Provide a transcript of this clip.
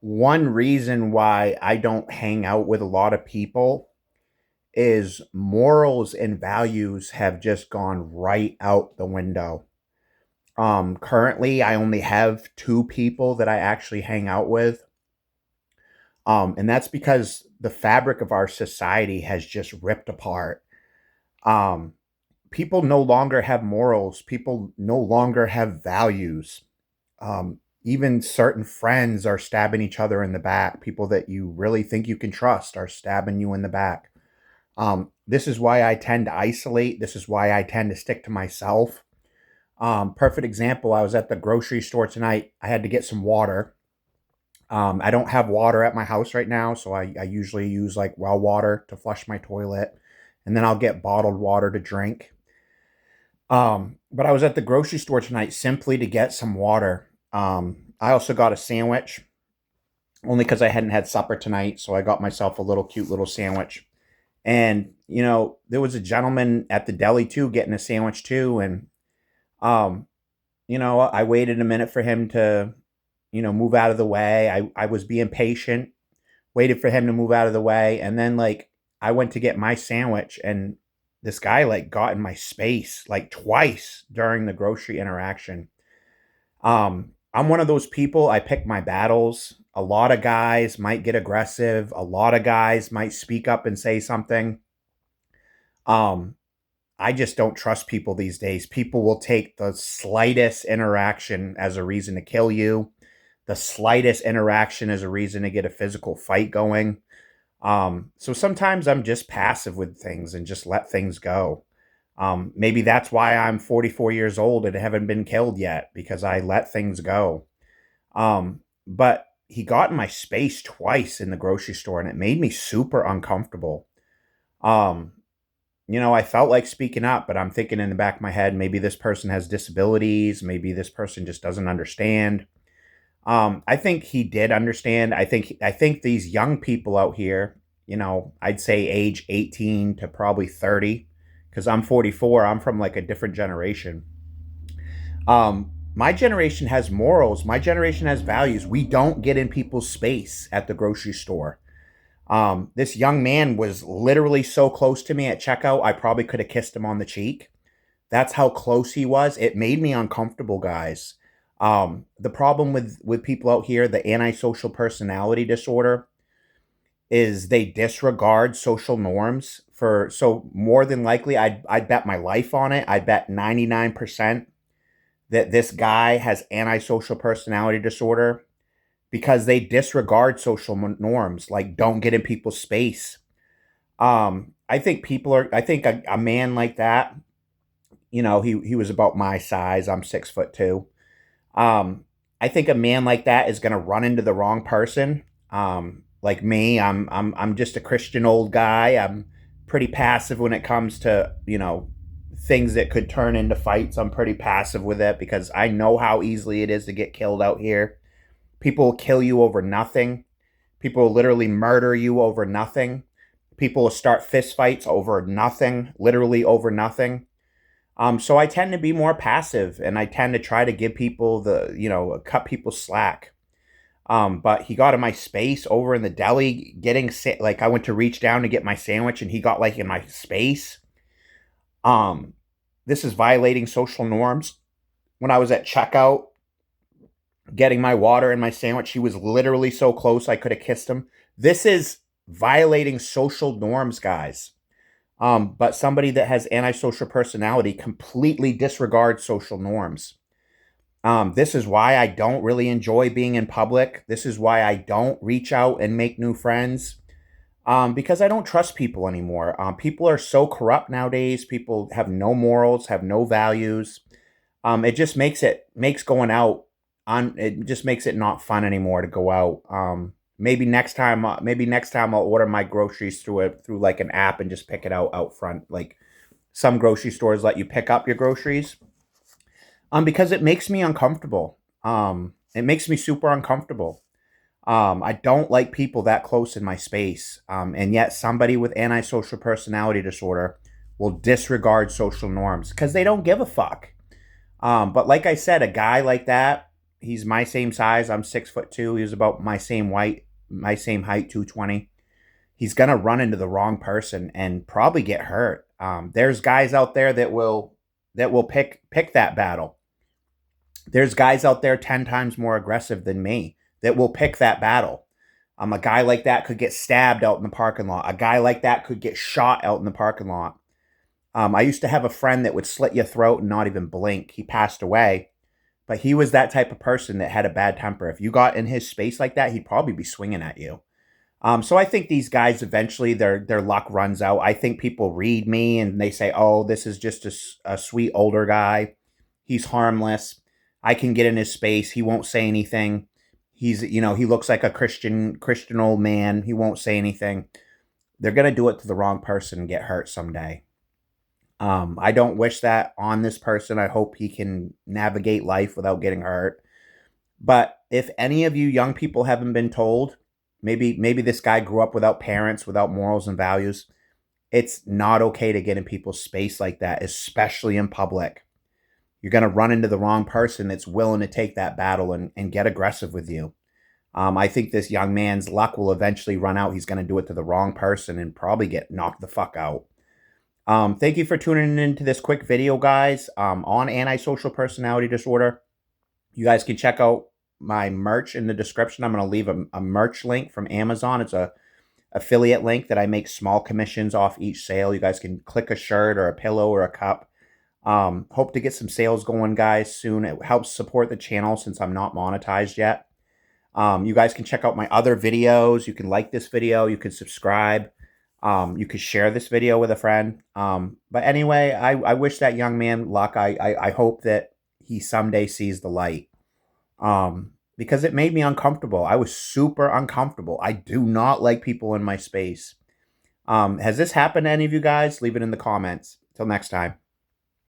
One reason why I don't hang out with a lot of people is morals and values have just gone right out the window. Currently, I only have two people that I actually hang out with. And that's because the fabric of our society has just ripped apart. Um, People no longer have morals, people no longer have values. Even certain friends are stabbing each other in the back. People that you really think you can trust are stabbing you in the back. This is why I tend to isolate. This is why I tend to stick to myself. Perfect example, I was at the grocery store tonight. I had to get some water. I don't have water at my house right now, so I usually use like well water to flush my toilet, and then I'll get bottled water to drink. But I was at the grocery store tonight simply to get some water. I also got a sandwich only because I hadn't had supper tonight, so I got myself a little cute little sandwich. And there was a gentleman at the deli too getting a sandwich too, and um, I waited a minute for him to move out of the way. I was being patient, waited for him to move out of the way, and then like I went to get my sandwich, and this guy like got in my space like twice during the grocery interaction. I'm one of those people, I pick my battles. A lot of guys might get aggressive, a lot of guys might speak up and say something. Um, I just don't trust people these days. People will take the slightest interaction as a reason to kill you. The slightest interaction is a reason to get a physical fight going. So sometimes I'm just passive with things and just let things go. Maybe that's why I'm 44 years old and haven't been killed yet because I let things go. But he got in my space twice in the grocery store and it made me super uncomfortable. Um, I felt like speaking up, but I'm thinking in the back of my head, maybe this person has disabilities. Maybe this person just doesn't understand. I think he did understand. I think these young people out here, I'd say age 18 to probably 30, because I'm 44. I'm from like a different generation. My generation has morals. My generation has values. We don't get in people's space at the grocery store. This young man was literally so close to me at checkout, I probably could have kissed him on the cheek. That's how close he was. It made me uncomfortable, guys. The problem with people out here, the antisocial personality disorder, is they disregard social norms. For so more than likely, I'd bet my life on it. I bet 99% that this guy has antisocial personality disorder because they disregard social norms, like don't get in people's space. I think I think a man like that, he was about my size. I'm 6'2". I think a man like that is going to run into the wrong person. Like me, I'm just a Christian old guy. I'm pretty passive when it comes to things that could turn into fights. I'm pretty passive with it because I know how easily it is to get killed out here. People will kill you over nothing. People will literally murder you over nothing. People will start fist fights over nothing, literally over nothing. So I tend to be more passive and I tend to try to give people cut people slack. But he got in my space over in the deli like I went to reach down to get my sandwich and he got like in my space. Um, this is violating social norms. When I was at checkout getting my water and my sandwich, he was literally so close I could have kissed him. This is violating social norms, guys. But somebody that has antisocial personality completely disregards social norms. This is why I don't really enjoy being in public. This is why I don't reach out and make new friends. Because I don't trust people anymore. People are so corrupt nowadays. People have no morals, have no values. It just makes going out on it just makes it not fun anymore to go out. Maybe next time I'll order my groceries through like an app and just pick it out front. Like some grocery stores let you pick up your groceries. Because it makes me uncomfortable. It makes me super uncomfortable. I don't like people that close in my space. And yet somebody with antisocial personality disorder will disregard social norms because they don't give a fuck. But like I said, a guy like that, He's my same size. I'm 6'2". He was about my same height, 220. He's gonna run into the wrong person and probably get hurt. There's guys out there that will pick that battle. There's guys out there 10 times more aggressive than me that will pick that battle. A guy like that could get stabbed out in the parking lot. A guy like that could get shot out in the parking lot. I used to have a friend that would slit your throat and not even blink. He passed away, but he was that type of person that had a bad temper. If you got in his space like that, he'd probably be swinging at you. So I think these guys eventually their luck runs out. I think people read me and they say, "Oh, this is just a sweet older guy. He's harmless. I can get in his space. He won't say anything. He looks like a Christian old man. He won't say anything." They're gonna do it to the wrong person and get hurt someday. I don't wish that on this person. I hope he can navigate life without getting hurt. But if any of you young people haven't been told, maybe this guy grew up without parents, without morals and values. It's not okay to get in people's space like that, especially in public. You're going to run into the wrong person that's willing to take that battle and get aggressive with you. I think this young man's luck will eventually run out. He's going to do it to the wrong person and probably get knocked the fuck out. Thank you for tuning into this quick video, guys, on antisocial personality disorder. You guys can check out my merch in the description. I'm going to leave a merch link from Amazon. It's a affiliate link that I make small commissions off each sale. You guys can click a shirt or a pillow or a cup. Hope to get some sales going, guys, soon. It helps support the channel since I'm not monetized yet. You guys can check out my other videos. You can like this video. You can subscribe. You could share this video with a friend. But anyway, I wish that young man luck. I hope that he someday sees the light. Because it made me uncomfortable. I was super uncomfortable. I do not like people in my space. Has this happened to any of you guys? Leave it in the comments. Till next time.